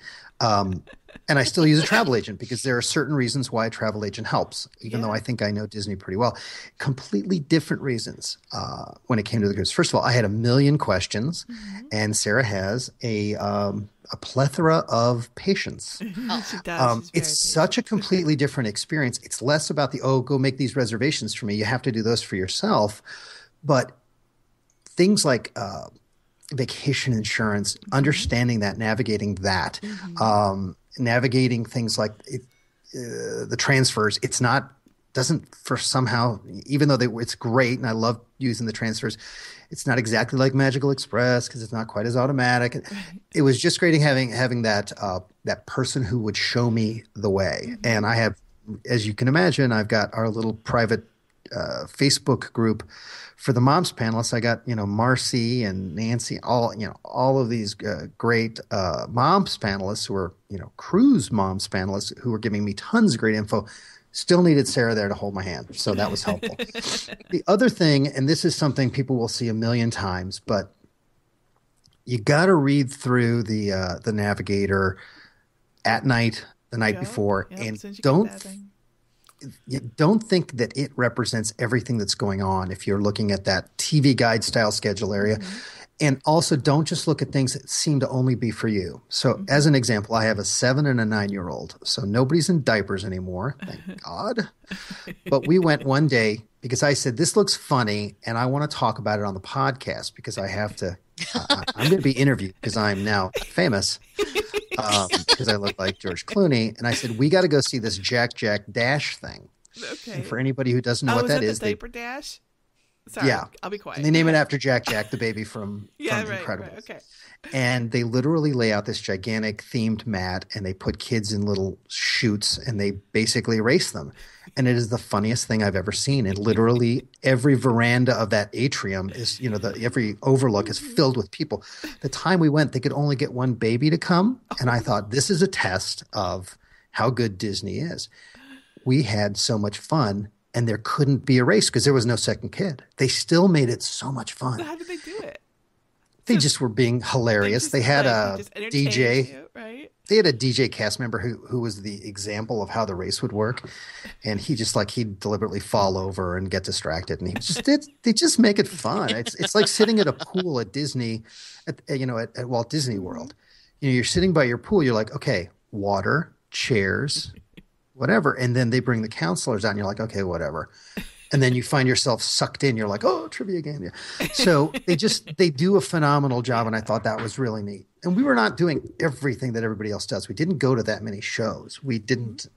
Speaker 4: And I still use a travel agent because there are certain reasons why a travel agent helps, even though I think I know Disney pretty well. Completely different reasons when it came to the cruise. First of all, I had a million questions, and Sarah has a plethora of patience.
Speaker 2: She does. She's
Speaker 4: It's such a completely different experience. It's less about go make these reservations for me. You have to do those for yourself. But things like vacation insurance, understanding that, navigating that, navigating things like the transfers. It's not doesn't for somehow, even though it's great and I love using the transfers, it's not exactly like Magical Express because it's not quite as automatic. It was just great having that person who would show me the way. And I have, as you can imagine, I've got our little private Facebook group for the moms panelists. I got, Marcy and Nancy, all of these great moms panelists who are, cruise moms panelists who were giving me tons of great info. Still needed Sarah there to hold my hand. So that was helpful. The other thing, and this is something people will see a million times, but you got to read through the Navigator at night, the night before, and don't think that it represents everything that's going on if you're looking at that TV guide style schedule area. And also don't just look at things that seem to only be for you. So as an example, I have a 7 and a 9-year-old. So nobody's in diapers anymore, thank God. But we went one day because I said, this looks funny and I want to talk about it on the podcast because I have to I'm going to be interviewed because I'm now famous because I look like George Clooney. And I said, we got to go see this Jack Jack Dash thing.
Speaker 2: Okay.
Speaker 4: And for anybody who doesn't know what that is.
Speaker 2: The diaper dash? Sorry, I'll be quiet.
Speaker 4: And they name it after Jack Jack, the baby from Incredibles.
Speaker 2: Right, okay.
Speaker 4: And they literally lay out this gigantic themed mat and they put kids in little chutes and they basically race them. And it is the funniest thing I've ever seen. And literally every veranda of that atrium is, every overlook is filled with people. The time we went, they could only get one baby to come. And I thought, this is a test of how good Disney is. We had so much fun. And there couldn't be a race because there was no second kid. They still made it so much fun.
Speaker 2: So how did they do it?
Speaker 4: They just were being hilarious. They had a DJ.
Speaker 2: You, right?
Speaker 4: They had a DJ cast member who was the example of how the race would work. And he'd deliberately fall over and get distracted. And they just make it fun. It's like sitting at a pool at Disney, at Walt Disney World. You're sitting by your pool. You're like, okay, water, chairs, whatever. And then they bring the counselors out and you're like, okay, whatever. And then you find yourself sucked in. You're like, oh, trivia game. Yeah. So they do a phenomenal job. And I thought that was really neat. And we were not doing everything that everybody else does. We didn't go to that many shows. We didn't,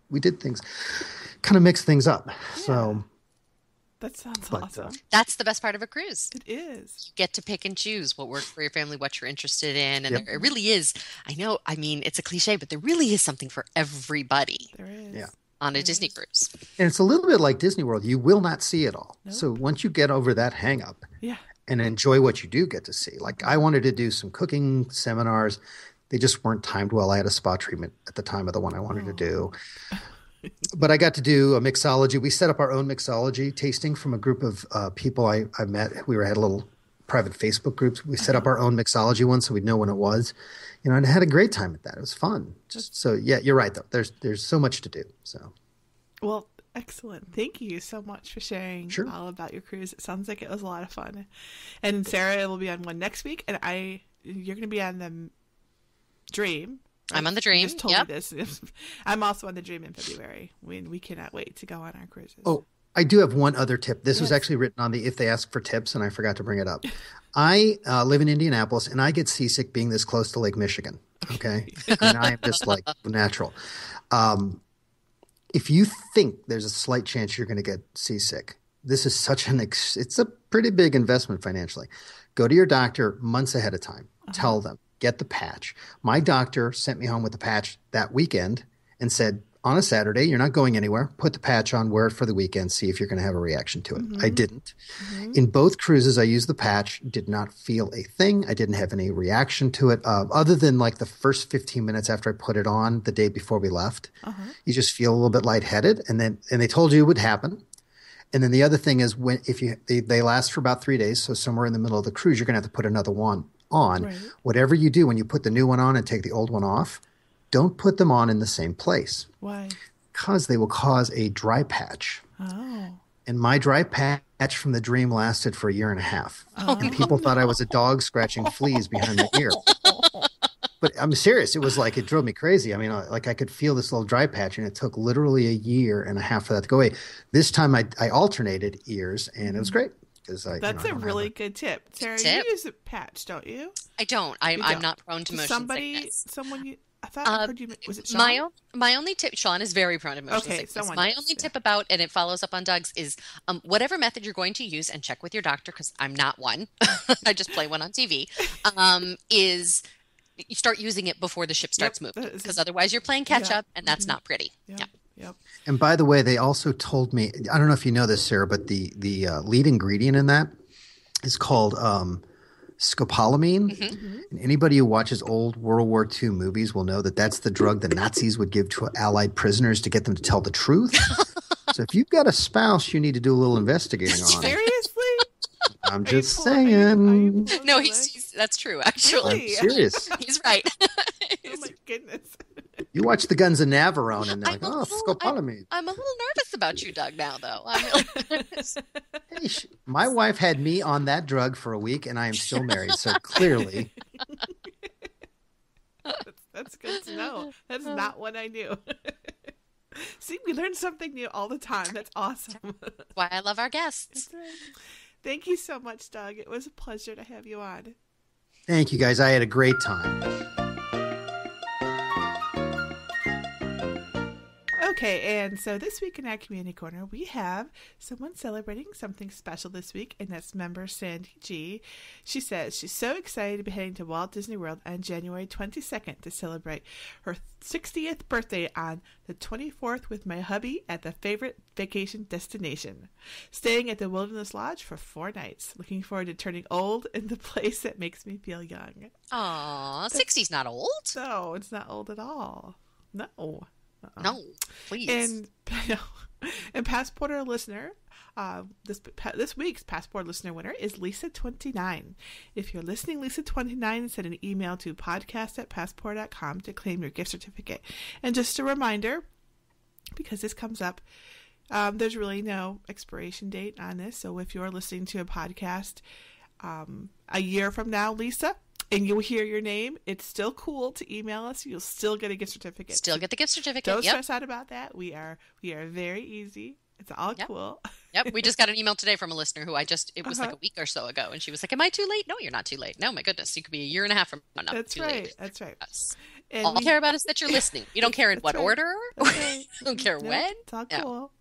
Speaker 4: we did things, kind of mix things up. Yeah. So
Speaker 2: that sounds awesome.
Speaker 3: That's the best part of a cruise.
Speaker 2: It is.
Speaker 3: You get to pick and choose what works for your family, what you're interested in. And it really is. It's a cliche, but there really is something for everybody.
Speaker 2: There is.
Speaker 4: Yeah.
Speaker 3: On a Disney cruise.
Speaker 4: And it's a little bit like Disney World. You will not see it all. Nope. So once you get over that hang up and enjoy what you do get to see. Like I wanted to do some cooking seminars. They just weren't timed well. I had a spa treatment at the time of the one I wanted to do. But I got to do a mixology. We set up our own mixology tasting from a group of people I met. We had a little private Facebook groups. We set up our own mixology one so we'd know when it was. And I had a great time at that. It was fun. You're right though. There's so much to do. So,
Speaker 2: well, excellent. Thank you so much for sharing all about your cruise. It sounds like it was a lot of fun. And Sarah will be on one next week, and you're going to be on the Dream.
Speaker 3: I'm on the Dream.
Speaker 2: You just told me this. I'm also on the Dream in February. We cannot wait to go on our cruises.
Speaker 4: Oh, I do have one other tip. This was actually written on the If They Ask for Tips, and I forgot to bring it up. I live in Indianapolis, and I get seasick being this close to Lake Michigan. Okay, and I am just like natural. If you think there's a slight chance you're going to get seasick, this is such it's a pretty big investment financially. Go to your doctor months ahead of time. Tell them, get the patch. My doctor sent me home with the patch that weekend and said, on a Saturday, you're not going anywhere. Put the patch on, wear it for the weekend, see if you're going to have a reaction to it. I didn't. In both cruises, I used the patch, did not feel a thing. I didn't have any reaction to it other than like the first 15 minutes after I put it on the day before we left. You just feel a little bit lightheaded. And they told you it would happen. And then the other thing is they last for about 3 days. So somewhere in the middle of the cruise, you're going to have to put another one on. Right. Whatever you do when you put the new one on and take the old one off, don't put them on in the same place.
Speaker 2: Why?
Speaker 4: Because they will cause a dry patch.
Speaker 2: Oh.
Speaker 4: And my dry patch from the dream lasted for a year and a half. And people thought I was a dog scratching fleas behind my ear. But I'm serious. It was like, it drove me crazy. I mean, like I could feel this little dry patch, and it took literally a year and a half for that to go away. This time I alternated ears, and it was great.
Speaker 2: That's a really good tip. Sarah, you use a patch, don't you?
Speaker 3: I don't. I'm not prone to motion sickness.
Speaker 2: I thought I heard you. Was it Sean?
Speaker 3: My only tip, Sean is very prone to motion sickness. My only tip about, and it follows up on Doug's, is whatever method you're going to use, and check with your doctor because I'm not one. I just play one on TV. Is you start using it before the ship starts moving, because otherwise you're playing catch up, and that's not pretty. Yep.
Speaker 4: And by the way, they also told me, I don't know if you know this, Sarah, but the lead ingredient in that is called scopolamine. And anybody who watches old World War II movies will know that that's the drug the Nazis would give to Allied prisoners to get them to tell the truth. So if you've got a spouse, you need to do a little investigating on.
Speaker 2: Seriously?
Speaker 4: I'm just saying.
Speaker 3: No, that's true, actually.
Speaker 4: I'm serious.
Speaker 3: He's right.
Speaker 2: Oh my goodness.
Speaker 4: You watch the Guns of Navarone and they're like, scopolamine.
Speaker 3: I'm a little nervous about you, Doug, now, though. I'm really nervous.
Speaker 4: Hey, my wife had me on that drug for a week, and I am still married, so clearly.
Speaker 2: That's good to know. That's not what I knew. See, we learn something new all the time. That's awesome.
Speaker 3: That's why I love our guests.
Speaker 2: Right. Thank you so much, Doug. It was a pleasure to have you on.
Speaker 4: Thank you, guys. I had a great time.
Speaker 2: Okay, and so this week in our community corner, we have someone celebrating something special this week, and that's member Sandy G. She says she's so excited to be heading to Walt Disney World on January 22nd to celebrate her 60th birthday on the 24th with my hubby at the favorite vacation destination, staying at the Wilderness Lodge for 4 nights. Looking forward to turning old in the place that makes me feel young.
Speaker 3: Aw, 60's not old.
Speaker 2: No, it's not old at all. No.
Speaker 3: No, please.
Speaker 2: And PassPorter listener, this week's PassPorter listener winner is Lisa29. If you're listening, Lisa29, send an email to podcast@passport.com to claim your gift certificate. And just a reminder, because this comes up, there's really no expiration date on this. So if you're listening to a podcast a year from now, Lisa, and you'll hear your name, it's still cool to email us. You'll still get a gift certificate.
Speaker 3: Still get the gift certificate.
Speaker 2: Don't stress out about that. We are very easy. It's all cool.
Speaker 3: Yep. We just got an email today from a listener who it was like a week or so ago. And she was like, am I too late? No, you're not too late. No, my goodness. You could be a year and a half from now. Not
Speaker 2: That's
Speaker 3: too
Speaker 2: right.
Speaker 3: late.
Speaker 2: That's right.
Speaker 3: And all we care about is that you're listening. We don't care in what order. We don't care when.
Speaker 2: It's all cool.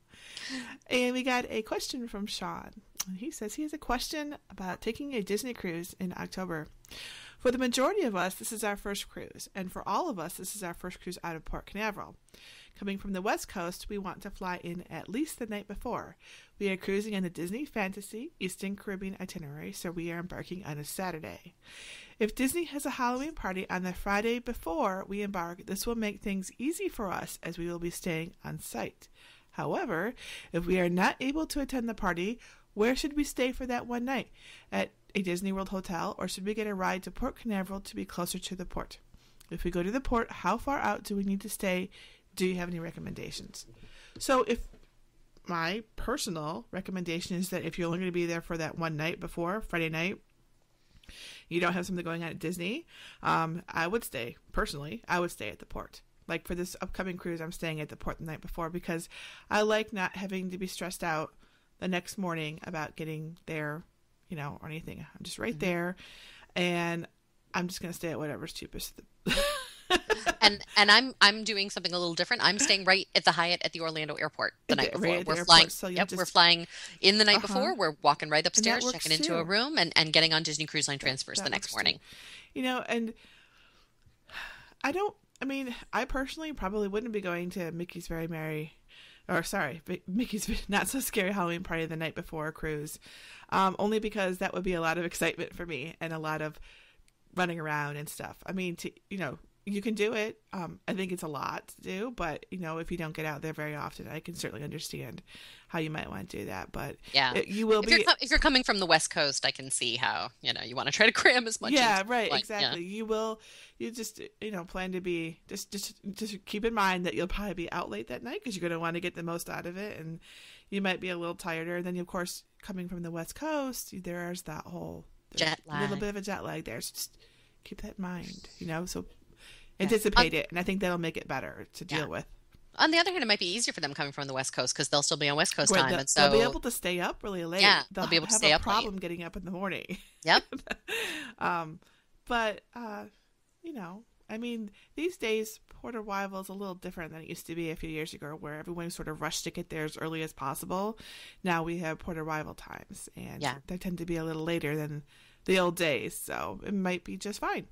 Speaker 2: And we got a question from Sean. He says he has a question about taking a Disney cruise in October. For the majority of us, this is our first cruise, and for all of us, this is our first cruise out of Port Canaveral. Coming from the West Coast, we want to fly in at least the night before. We are cruising on the Disney Fantasy Eastern Caribbean itinerary, so we are embarking on a Saturday. If Disney has a Halloween party on the Friday before we embark, this will make things easy for us as we will be staying on site. However, if we are not able to attend the party, where should we stay for that one night? At a Disney World hotel, or should we get a ride to Port Canaveral to be closer to the port? If we go to the port, how far out do we need to stay? Do you have any recommendations? So if my personal recommendation is that if you're only going to be there for that one night before, Friday night, you don't have something going on at Disney, I would stay at the port. Like for this upcoming cruise, I'm staying at the port the night before because I like not having to be stressed out the next morning about getting there, or anything. I'm just right there, and I'm just going to stay at whatever's cheapest.
Speaker 3: and I'm doing something a little different. I'm staying right at the Hyatt at the Orlando airport the night before.
Speaker 2: Right
Speaker 3: We're flying. We're flying in the night before. We're walking right upstairs, checking into a room, and getting on Disney Cruise Line transfers the next morning.
Speaker 2: And I personally probably wouldn't be going to Mickey's Not So Scary Halloween Party the night before a cruise, only because that would be a lot of excitement for me and a lot of running around and stuff. I mean, you can do it. I think it's a lot to do, but if you don't get out there very often, I can certainly understand how you might want to do that. But
Speaker 3: yeah,
Speaker 2: you will
Speaker 3: if you're coming from the West Coast, I can see how you want to try to cram as much.
Speaker 2: Yeah,
Speaker 3: as
Speaker 2: right,
Speaker 3: like,
Speaker 2: exactly.
Speaker 3: yeah.
Speaker 2: You just plan to be just keep in mind that you'll probably be out late that night because you're going to want to get the most out of it, and you might be a little tireder. And then of course, coming from the West Coast, there's that whole
Speaker 3: jet lag,
Speaker 2: a little bit of a jet lag there. So just keep that in mind, so anticipate it, and I think that'll make it better to deal with.
Speaker 3: On the other hand, it might be easier for them coming from the West Coast because they'll still be on West Coast time, and so
Speaker 2: they'll be able to stay up really late.
Speaker 3: Yeah,
Speaker 2: they'll
Speaker 3: be able to
Speaker 2: have
Speaker 3: stay
Speaker 2: a
Speaker 3: up
Speaker 2: problem
Speaker 3: late.
Speaker 2: getting up in the morning.
Speaker 3: Yep.
Speaker 2: But I mean, these days port arrival is a little different than it used to be a few years ago, where everyone sort of rushed to get there as early as possible. Now we have port arrival times, and they tend to be a little later than the old days, so it might be just fine.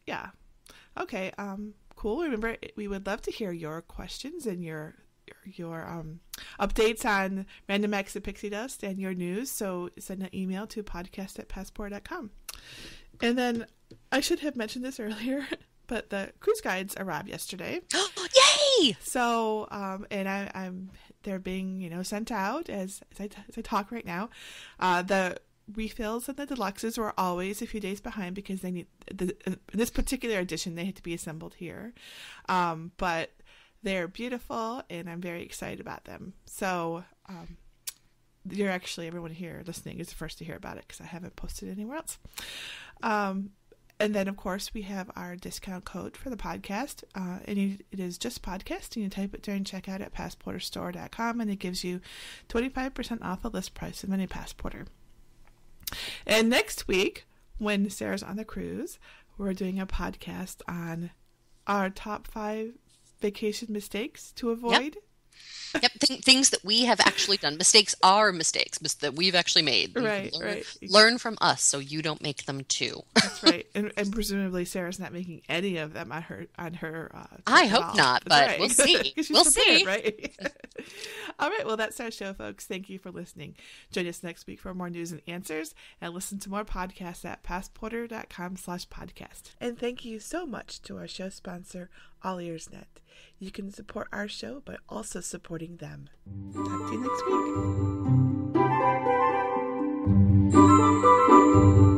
Speaker 2: Yeah. Okay. Cool. Remember, we would love to hear your questions and your updates on Random Acts of Pixie Dust and your news. So send an email to podcast@passport.com. And then I should have mentioned this earlier, but the cruise guides arrived yesterday.
Speaker 3: Yay!
Speaker 2: So, and they're being, sent out as I talk right now. The refills and the deluxes were always a few days behind because they need this particular edition. They had to be assembled here, but they're beautiful and I'm very excited about them. So you're actually, everyone here listening is the first to hear about it because I haven't posted anywhere else. And then of course we have our discount code for the podcast, and it is just podcast, and you type it during checkout at passporterstore.com, and it gives you 25% off the list price of any Passporter. And next week, when Sarah's on the cruise, we're doing a podcast on our top 5 vacation mistakes to avoid.
Speaker 3: Yep, things that we have actually done. Mistakes are mistakes that we've actually made.
Speaker 2: Right.
Speaker 3: Learn from us so you don't make them too.
Speaker 2: That's right. And presumably Sarah's not making any of them on her
Speaker 3: I hope not, but
Speaker 2: right.
Speaker 3: We'll see. We'll see.
Speaker 2: Right? All right. Well, that's our show, folks. Thank you for listening. Join us next week for more news and answers, and listen to more podcasts at passporter.com/podcast. And thank you so much to our show sponsor, All Ears Net. You can support our show by also supporting them. Talk to you next week.